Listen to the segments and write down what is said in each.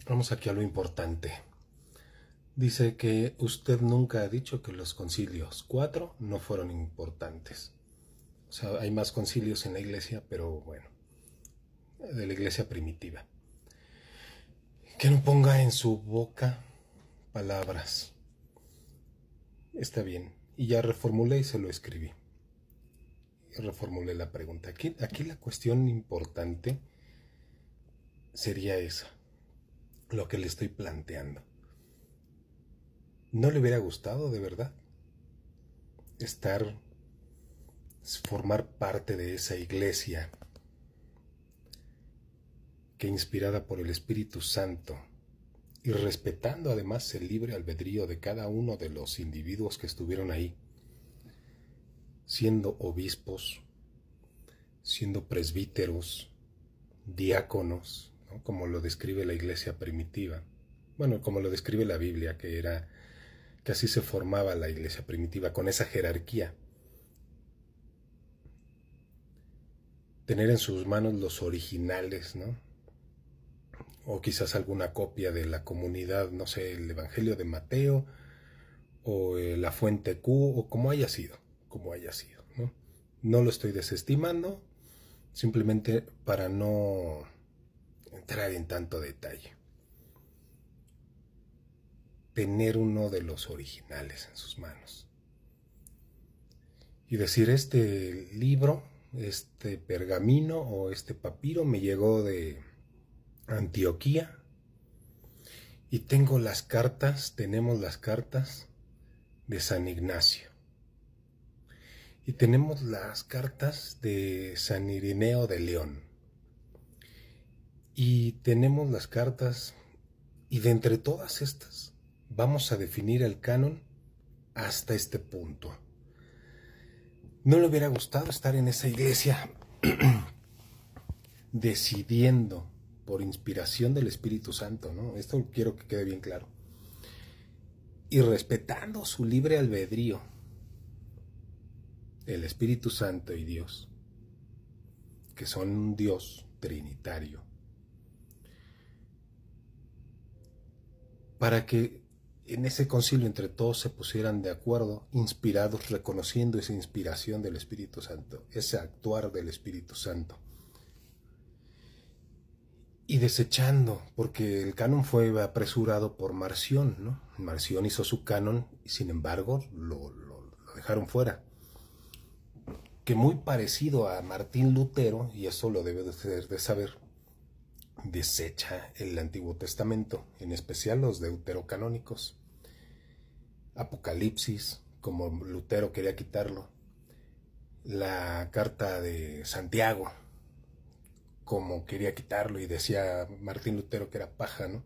Vamos aquí a lo importante. Dice que usted nunca ha dicho que los concilios 4 no fueron importantes. O sea, hay más concilios en la iglesia, pero bueno, de la iglesia primitiva. Que no ponga en su boca palabras. Está bien. Y ya reformulé y se lo escribí. Y reformulé la pregunta. Aquí la cuestión importante sería esa, lo que le estoy planteando. ¿No le hubiera gustado de verdad formar parte de esa iglesia que, inspirada por el Espíritu Santo y respetando además el libre albedrío de cada uno de los individuos que estuvieron ahí, siendo obispos, siendo presbíteros, diáconos, ¿no?, como lo describe la iglesia primitiva, bueno, como lo describe la Biblia, que así se formaba la iglesia primitiva, con esa jerarquía? Tener en sus manos los originales, ¿no? O quizás alguna copia de la comunidad, no sé, el Evangelio de Mateo, o la Fuente Q, o como haya sido, ¿no? No lo estoy desestimando, simplemente para no entrar en tanto detalle. Tener uno de los originales en sus manos. Y decir, este libro, este pergamino o este papiro me llegó de Antioquía y tenemos las cartas de San Ignacio y tenemos las cartas de San Irineo de León y tenemos las cartas, y de entre todas estas vamos a definir el canon hasta este punto. ¿No le hubiera gustado estar en esa iglesia decidiendo por inspiración del Espíritu Santo, ¿no? Esto quiero que quede bien claro. Y respetando su libre albedrío, el Espíritu Santo y Dios, que son un Dios trinitario, para que en ese concilio entre todos se pusieran de acuerdo, inspirados, reconociendo esa inspiración del Espíritu Santo, ese actuar del Espíritu Santo, y desechando, porque el canon fue apresurado por Marción, ¿no? Marción hizo su canon y sin embargo lo dejaron fuera. Que muy parecido a Martín Lutero, y eso lo debe de saber, desecha el Antiguo Testamento, en especial los deuterocanónicos. Apocalipsis, como Lutero quería quitarlo. La carta de Santiago, como quería quitarlo y decía Martín Lutero que era paja, ¿no?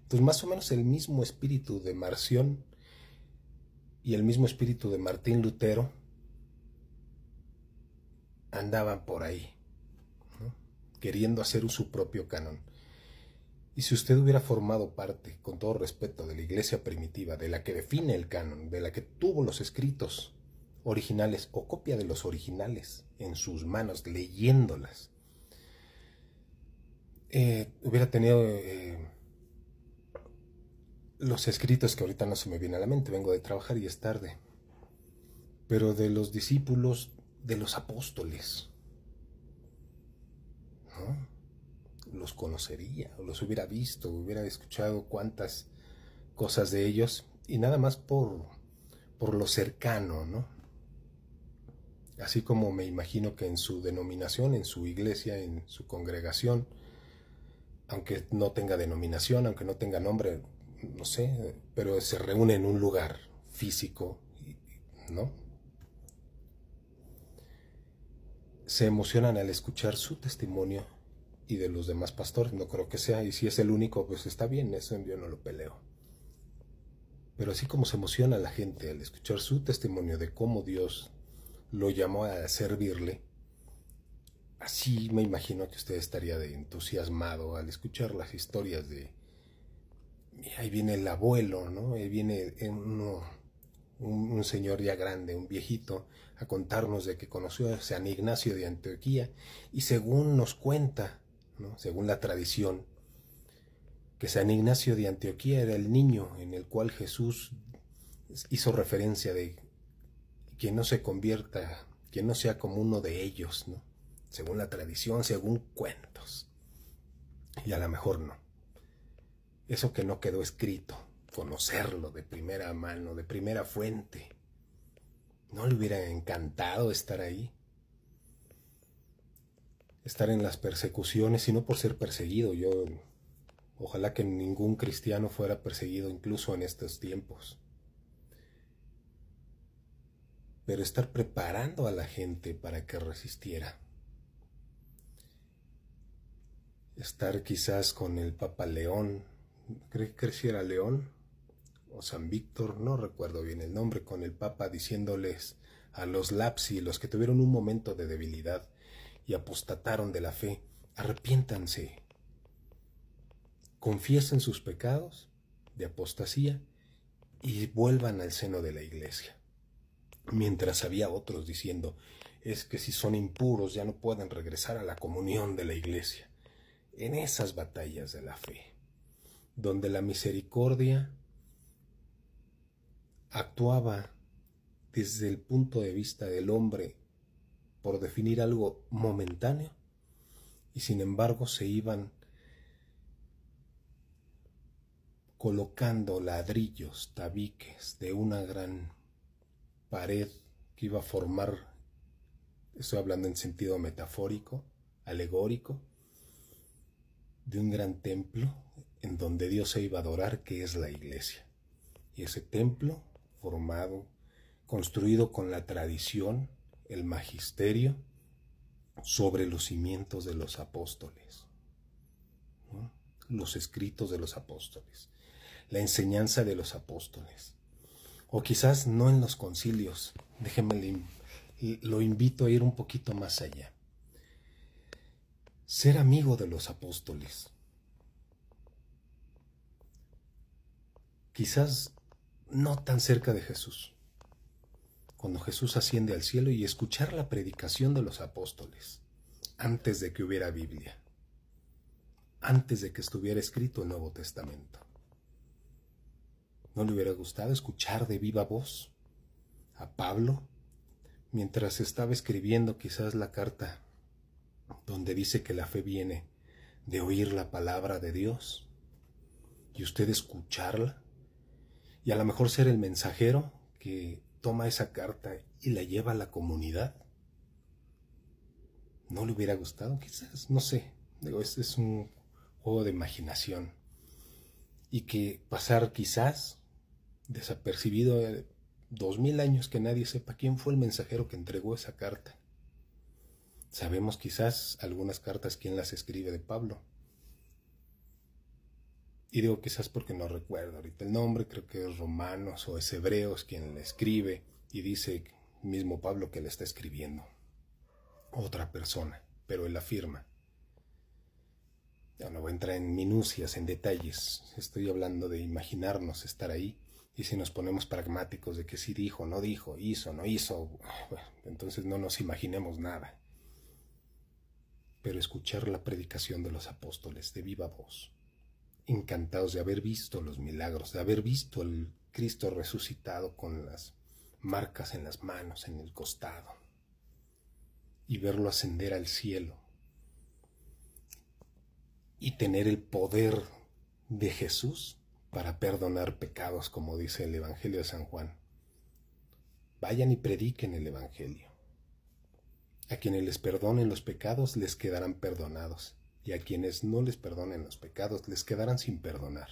Entonces más o menos el mismo espíritu de Marción y el mismo espíritu de Martín Lutero andaban por ahí, ¿no?, queriendo hacer su propio canon. Y si usted hubiera formado parte, con todo respeto, de la iglesia primitiva, de la que define el canon, de la que tuvo los escritos originales o copia de los originales en sus manos, leyéndolas, hubiera tenido los escritos que ahorita no se me viene a la mente, vengo de trabajar y es tarde, pero de los discípulos, de los apóstoles, ¿no? Los conocería, los hubiera visto, hubiera escuchado cuántas cosas de ellos, y nada más por lo cercano, ¿no? Así como me imagino que en su denominación, en su iglesia, en su congregación, aunque no tenga denominación, aunque no tenga nombre, no sé, pero se reúne en un lugar físico, ¿no? Se emocionan al escuchar su testimonio y de los demás pastores. No creo que sea, y si es el único, pues está bien, eso yo no lo peleo. Pero así como se emociona la gente al escuchar su testimonio de cómo Dios lo llamó a servirle, así me imagino que usted estaría de entusiasmado al escuchar las historias de, ahí viene el abuelo, ¿no? Ahí viene un señor ya grande, un viejito, a contarnos de que conoció a San Ignacio de Antioquía, y según nos cuenta, ¿no?, según la tradición, que San Ignacio de Antioquía era el niño en el cual Jesús hizo referencia de quien no se convierta, quien no sea como uno de ellos, ¿no? Según la tradición, según cuentos. Y a lo mejor no. Eso que no quedó escrito, conocerlo de primera mano, de primera fuente, ¿no le hubiera encantado estar ahí? Estar en las persecuciones y no por ser perseguido. Ojalá que ningún cristiano fuera perseguido incluso en estos tiempos. Pero estar preparando a la gente para que resistiera. Estar quizás con el Papa León, creo que si era León o San Víctor, no recuerdo bien el nombre, con el Papa diciéndoles a los lapsi, los que tuvieron un momento de debilidad y apostataron de la fe, arrepiéntanse, confiesen sus pecados de apostasía y vuelvan al seno de la iglesia. Mientras había otros diciendo, es que si son impuros ya no pueden regresar a la comunión de la iglesia. En esas batallas de la fe, donde la misericordia actuaba desde el punto de vista del hombre por definir algo momentáneo, y sin embargo se iban colocando ladrillos, tabiques de una gran pared que iba a formar, estoy hablando en sentido metafórico, alegórico, de un gran templo en donde Dios se iba a adorar, que es la iglesia. Y ese templo formado, construido con la tradición, el magisterio, sobre los cimientos de los apóstoles, ¿no? Los escritos de los apóstoles, la enseñanza de los apóstoles. O quizás no en los concilios, déjenme, lo invito a ir un poquito más allá. Ser amigo de los apóstoles. Quizás no tan cerca de Jesús, cuando Jesús asciende al cielo, y escuchar la predicación de los apóstoles antes de que hubiera Biblia, antes de que estuviera escrito el Nuevo Testamento. ¿No le hubiera gustado escuchar de viva voz a Pablo mientras estaba escribiendo quizás la carta donde dice que la fe viene de oír la palabra de Dios, y usted escucharla, y a lo mejor ser el mensajero que toma esa carta y la lleva a la comunidad? ¿No le hubiera gustado? Quizás, no sé. Digo, este es un juego de imaginación. Y que pasar quizás desapercibido 2000 años, que nadie sepa quién fue el mensajero que entregó esa carta. Sabemos quizás algunas cartas quién las escribe de Pablo. Y digo quizás porque no recuerdo ahorita el nombre, creo que es Romanos o es Hebreos quien le escribe, y dice mismo Pablo que le está escribiendo otra persona, pero él afirma. Ya no voy a entrar en minucias, en detalles, estoy hablando de imaginarnos estar ahí, y si nos ponemos pragmáticos de que sí dijo, no dijo, hizo, no hizo, bueno, entonces no nos imaginemos nada. Pero escuchar la predicación de los apóstoles de viva voz, encantados de haber visto los milagros, de haber visto al Cristo resucitado con las marcas en las manos, en el costado, y verlo ascender al cielo, y tener el poder de Jesús para perdonar pecados, como dice el Evangelio de San Juan. Vayan y prediquen el Evangelio. A quienes les perdonen los pecados les quedarán perdonados, y a quienes no les perdonen los pecados les quedarán sin perdonar.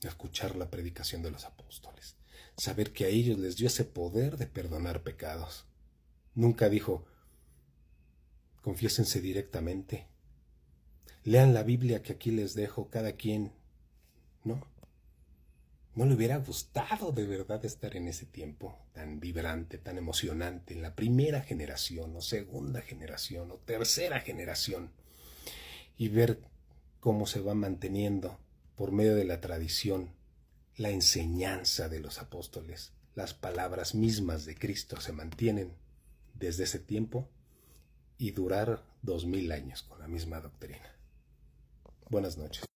Escuchar la predicación de los apóstoles, saber que a ellos les dio ese poder de perdonar pecados. Nunca dijo, confiésense directamente, lean la Biblia que aquí les dejo cada quien. ¿No le hubiera gustado de verdad estar en ese tiempo tan vibrante, tan emocionante, en la primera generación, o segunda generación, o tercera generación, y ver cómo se va manteniendo por medio de la tradición la enseñanza de los apóstoles? Las palabras mismas de Cristo se mantienen desde ese tiempo y durar 2000 años con la misma doctrina. Buenas noches.